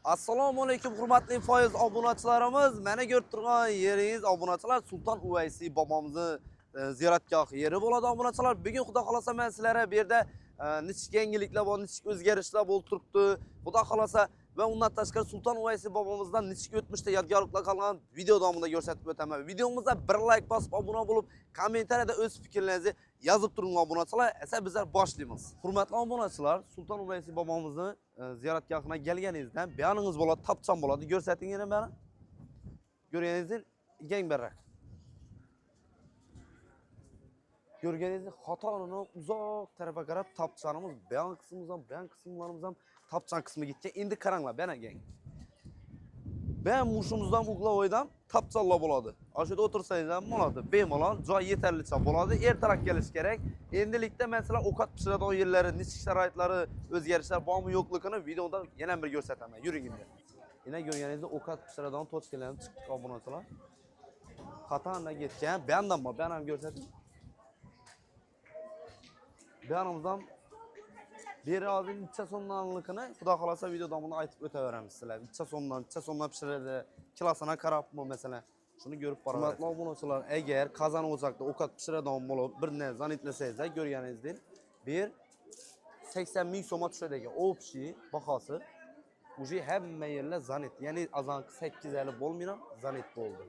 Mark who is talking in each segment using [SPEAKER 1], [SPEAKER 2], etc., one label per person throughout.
[SPEAKER 1] Assalomu alaykum hurmatli foiz obunachilarimiz. Mana ko'rib turgan yeringiz obunachilar Sulton Uvaysi bobomizni ziyoratgoh yeri bo'ladi obunachilar. Bugun xudo xolasa men sizlarga bu yerda nechta yangiliklar bor, nechta o'zgarishlar bo'lib turibdi. Xudo xolasa va undan tashqari Sulton Uvaysi bobomizdan nechta o'tmishda yodgorliklar qolgan video davomida ko'rsatib o'taman. Videomizga bir like bosib obuna bo'lib, kommentariyada o'z fikrlaringizni yozib turing obunachilar. Esa bizlar boshlaymiz. Hurmatli obunachilar, Sulton Uvaysi bobomizni ziyoratgohiga kelganingizda bayoningiz bo'ladi, tapchan bo'ladi. Ko'rsating yana bani. Ko'rganingizdek, keng barrak. Ko'rganingizdek, xatorini uzoq tarafga qarab tapchanimiz, bayon qismlarimiz ham tapchan qismiga ketgan. Endi qaranglar, bana keng. Ben muşumuzdan uqlavoydan tapchanlar bo'ladi. Aşağıda otursangiz ham bo'ladi. Bemalol joy yetarlicha bo'ladi. Ertaroq kelish kerak. Endilikda men sizlar ovqat pishiradigan yerlari, nechta sharoitlari, o'zgarishlar bormi yo'qligini videoda yana bir ko'rsataman. Yuring endi. Yana ko'rganingizda ovqat pishiradigan tochkalarni chiqib obunachilar. Xatona ketgan. Bendan bor, ben ham ko'rsating. Beyanimizdan beri hozir necha so'mdanligini xudo xolasa video davomida aytib o'taveramiz sizlar. Necha so'mdan pishiradi, kilosini qarabmi masalan. Shuni ko'rib boramiz. Hurmatli obunachilar, agar qozon o'chaqda ovqat pishiradigan bo'lib, bir narsa zanitlasangiz, ko'rganingizdek, bir 80 ming so'm tushadi ekan. Общий bahosi уже hamma yerlar zanit. Ya'ni azonki 850 bo'lmaydi, zanit bo'ldi.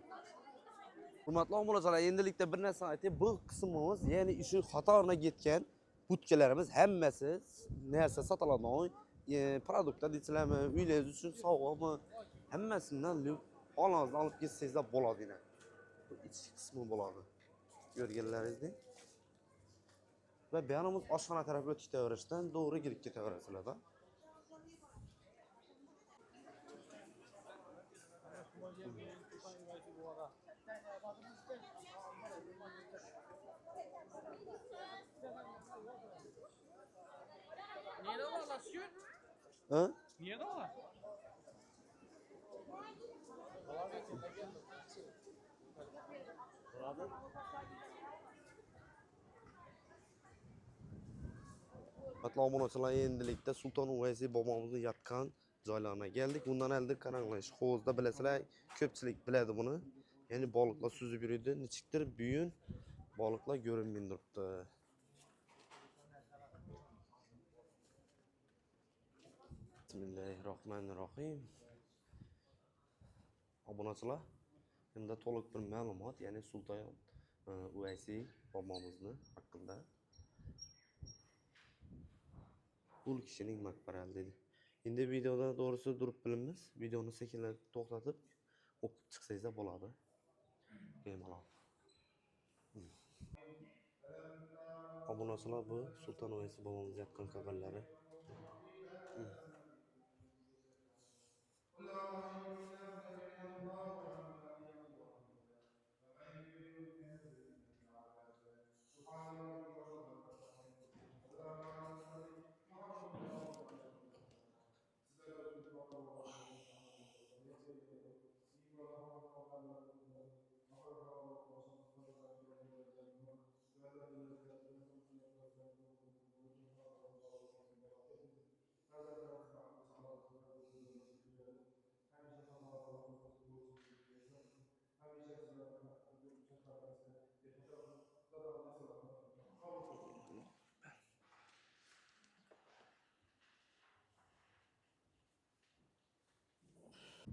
[SPEAKER 1] Hurmatli obunachilar, endilikda bir narsa aytay, bu qismimiz, ya'ni ishi xatorga ketgan butkalarimiz hammasi narsa sotiladigan produktlar deysilarmi, uyingiz uchun sovg'ami, hammasidan olangizni olib ketsangizlar bo'ladi yana. Bu ichki qismi bo'ladi. Ko'rganlaringizdek. Va bayonimiz oshxona tarafga o'tib ketaverishdan to'g'ri kirib ketaverasizlar.
[SPEAKER 2] Niye var süt?
[SPEAKER 1] Ha?
[SPEAKER 2] Niye var?
[SPEAKER 1] Hurmatli obunachilar, endilikda Sulton Uvaysi bobomizni yotgan joylarga keldik. Bundan elde qaranglar, hovuzda bilasizlar, ko'pchilik biladi buni. Ya'ni baliqlar suzib yuradi, nechikdir buyun baliqlar ko'rinmay turibdi. Bismillahirrohmanirrohim. Obunachilar, endi to'liq bir ma'lumot, ya'ni Sulton Uvaysi bobomizni haqida. Bu kishining maqbarasi dedi. Endi videoda to'g'risi durib bilamiz. Videoni sekinlatib to'xtatib o'qib chiqsangiz bo'ladi. Bemalol. Obunachilar, bu Sulton Uvaysi bobomiz yotgan qabrlari.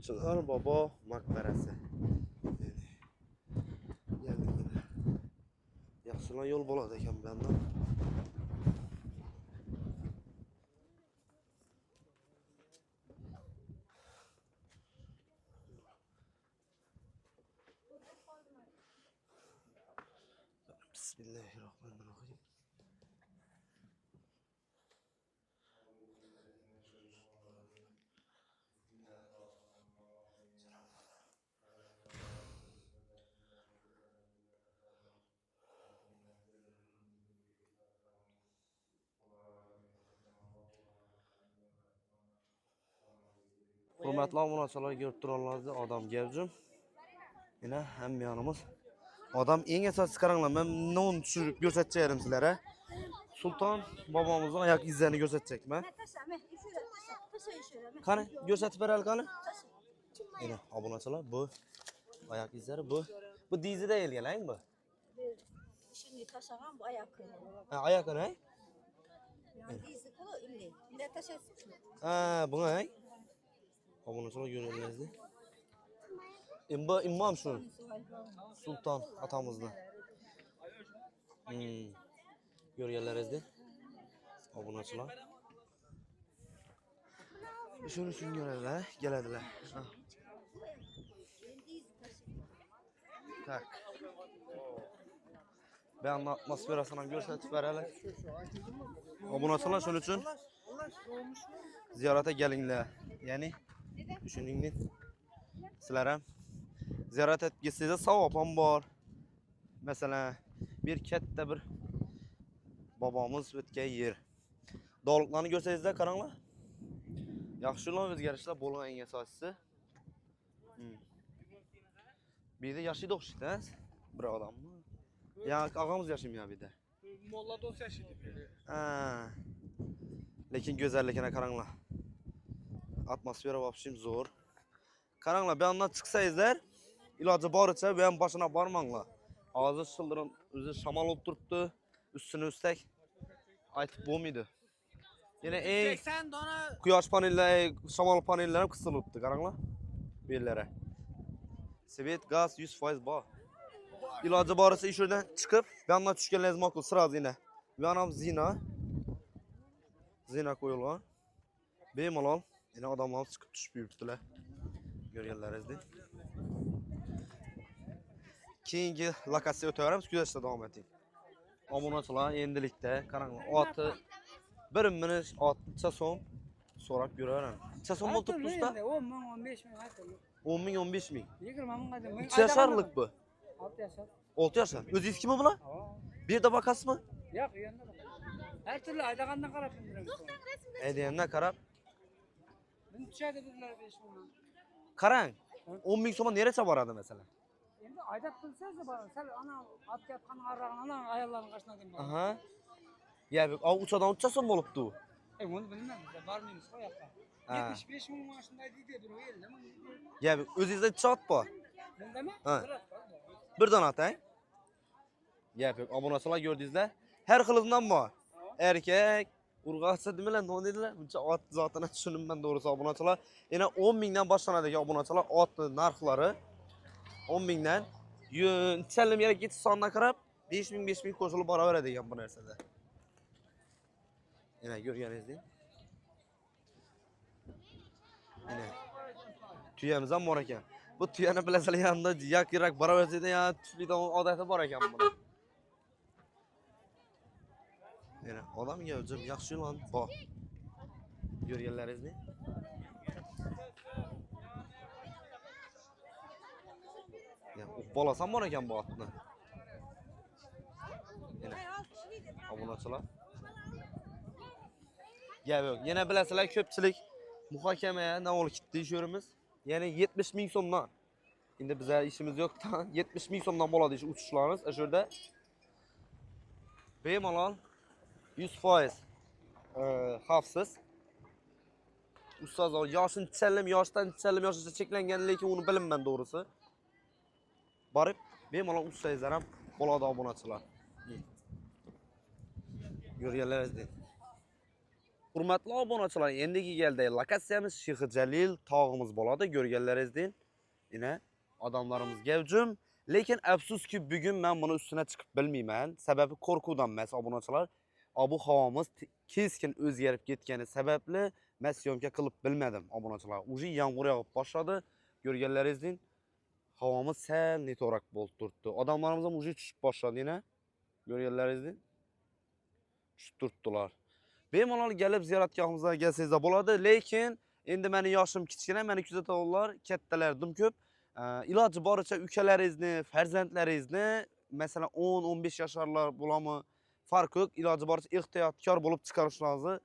[SPEAKER 1] Çınar Baba maqbarasi. Geldik yine. Yaxshilan yo'l bo'ladi ekan bu yerdan. Bismillahirrohmanirrohim. Hurmatli obunachilar, ko'rib turganlaringizdek odam gavjum. Yana hamyonimiz odam eng asosiy qaranglar, men non tushirib ko'rsatcharim sizlarga. Sulton bobomizning oyoq izlarini ko'rsatchakman. Qani, ko'rsatib beraylik qani. Mana obunachilar, bu oyoq izlari bu. Bu dizida elgan, bu.
[SPEAKER 3] Şimdi taşağım bu ayak kıyı.
[SPEAKER 1] Ha, oyoqini, ha?
[SPEAKER 3] Yani dizi kulu imli. Bir de taşasın.
[SPEAKER 1] Ha, bu ha? Obunachilar ko'ringizlar. İmam şu. Sultan atamızdı. Görgenlerinizde. Obunachilar. Şunu üçün görevler, gelediler. Tak. Ben atmosferasını gösterip verelim. Obunachilar şunun için ziyarete gelinler. Yani düşündüğünüz sizler ham ziyorat etib kelsangiz savob ham bor. Mesela bir katta bir bobomiz o'tgan yer. Dog'liqlarni ko'rsangizlar qaranglar. Yaxshilar o'zgarishlar bo'lgan eng asosiysi. Bu yerda yashaydi o'xshaydi, bir odammi? Ya og'amiz yashaymayapti bu yerda.
[SPEAKER 2] Molla do'st yaşaydı.
[SPEAKER 1] Ha. Lekin go'zalligini qaranglar. Atmosfera vobshim zo'r. Qaranglar, bu yerdan chiqsangizlar, iloji boricha bu ham boshina bormanglar. Hozir shildirim o'zi shamol olib turibdi, ustini ustak aytib bo'lmaydi. Yana eng
[SPEAKER 2] 80 dona
[SPEAKER 1] quyosh panellari, shamol panellari ham qisilibdi, qaranglar. Bu yerlari. Svet, gaz 100% bor. Iloji boricha ish yerdan chiqib, bu yerdan tushganlaringiz ma'qul, sразу yana. Bu ham zina. Zina qo'yilgan. Bemalol, yana odamlar chiqib tushib yuribdilar. Görgenlerinizde. Keyingi lokatsiya o'taveramiz, kuzatishda davom eting. Obunachilar endilikda qaranglar, oti bir minish 6 so'm so'rab yuraveramiz. Necha so'm bo'lib turibdi usta?
[SPEAKER 2] 10 ming 15 ming aytdim.
[SPEAKER 1] 10 ming 15 ming.
[SPEAKER 2] 20 ming aytdim.
[SPEAKER 1] Necha yasharlik bu?
[SPEAKER 2] 6 yaşar.
[SPEAKER 1] 6 yashar. O'zingizniki mi bular? Bir yerda bakasizmi?
[SPEAKER 2] Yo'q, uyanda. Her türlü aydagandan qarab indiramiz.
[SPEAKER 1] Aydagandan qarab.
[SPEAKER 2] Buni tushadi bizlar 5 ming.
[SPEAKER 1] Qarang. 10 ming so'mga nerecha boradi mesela?
[SPEAKER 2] Endi aydab bilsangiz bor. Sal ana otga yotgan arrag'ini ana ayollarning qashina deb bor.
[SPEAKER 1] Aha. Ya bu uchadan ucha so'm bo'libdi u.
[SPEAKER 2] Uni bilmayman, biz bormaymiz o yoqqa. 75 ming mana shunday deydi, bir o'yildi.
[SPEAKER 1] Ya bu o'zingizda chot bor.
[SPEAKER 2] Bundami?
[SPEAKER 1] Ha. Bir donat, ha? Ya bu obunachilar gördingizlar. Her xilidan bor. Erkek, urg'oqcha nimalar, nima dedilar? Buncha ot zotini tushunmayman doğrusu obunachilar. Yana 10 mingdan boshlanadi obunachilar otni narxlari. 10 mingdan chalim yerga ketish sonuna qarab 5 ming qo'shilib boraveradi degan bu narsada. Yana ko'rganingizdek. Yana tuyamiz ham bor ekan. Bu tuyani bilasizlar yanında yak-yirak boraversada ya tuflidan odati bor ekan buni. Yana odam gavjum yaxshi yo'lan bor. Ko'rganlaringizni. Ya bolasam bor ekan bu otni. Yana obunachilar. Ya yo'q, yana bilasizlar ko'pchilik muhokamaya navol kitdi ishimiz. Ya'ni 70 ming so'mdan. Endi bizlar ishimiz yo'qdan 70 ming so'mdan bo'ladi ish uçuşlarimiz. O'sha bemalol 100% xavfsiz. Ustoz yoshdan yoshgacha cheklangan, lekin uni bilmayman doğrusu. Borib bemalol utsangizlar ham bo'ladi obunachilar. Ko'rganlaringizdek. Hurmatli obunachilar, endigi keldi lokatsiyamiz Shixjalil tog'imiz bo'ladi, ko'rganlaringizdek. Yana odamlarimiz gavjum, lekin afsuski bugun men buni ustuna chiqib bilmayman. Sababi qo'rquvdan emas obunachilar. Ob havomiz keskin o'zgarib ketgani sababli men syomka qilib bilmadim obunachilar. Uji yomg'ir yog'ib boshladi. Ko'rganlaringizdek, havomiz sal neto'roq bo'lib turibdi. Odamlarimiz ham uji tushib boshladi yana. Ko'rganlaringizdek. Tushib turibdilar. Bemalol kelib ziyoratgohimizga kelsangizlar bo'ladi, lekin endi meni yoshim kichkina, meni kuzatuvchilar kattalar dim ko'p. Iloji boricha ukalaringizni, farzandlaringizni, masalan 10-15 yoshlar bo'lami, farq yo'q, iloji boricha ehtiyotkor bo'lib chiqarishlaringizni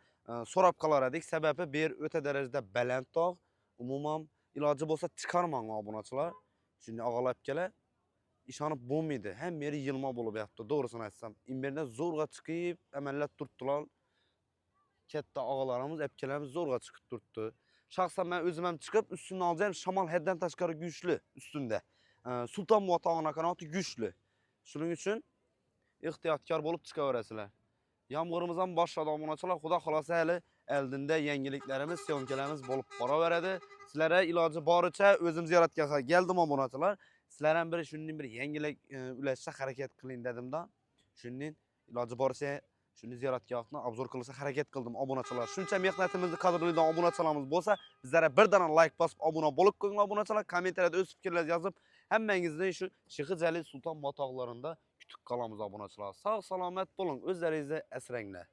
[SPEAKER 1] so'rab qolar edik. Sababi bu yer o'ta darajada baland tog'. Umuman iloji bo'lsa chiqarmang obunachilar. Shunday og'alab kela ishonib bo'lmaydi. Ham meri yilma bo'lib yapti, to'g'risini aytsam. Imberdan zo'rg'a chiqib, amallab turibdilar. katta ağalarımız, epkelerimiz zorga çıkıp durdu. Şahsen ben özümem çıkıp üstüne alacağım şamal hedden taşkarı güçlü üstünde. Sultan Muatağına kanatı güçlü. Şunun için ihtiyatkar bolup çıkaverəsilər. Yağmurumuzdan başladı amunaçılar. Xuda xalası həli əldində yengiliklərimiz, siyonkelərimiz bolup para verədi. Sizlərə ilacı barıça özüm ziyaretgaha geldim amunaçılar. Sizlərən biri şunun bir yengilik üləşsə hərəkət qılın dedim da. Şunun ilacı barıça şunu ziyaretgahına abzor kılırsa hareket kıldım abunaçılar. Şunca mehnetimizi kadroluydan abunaçılarımız bolsa bizlere bir tane like basıp abuna bolup koyun abunaçılar. Kommentlerde öz fikirler yazıp hemmenizden şu Şeyh Celil Sultan Batağlarında kütük kalamız abunaçılar. Sağ salamet olun. Özlerinizde esrengle.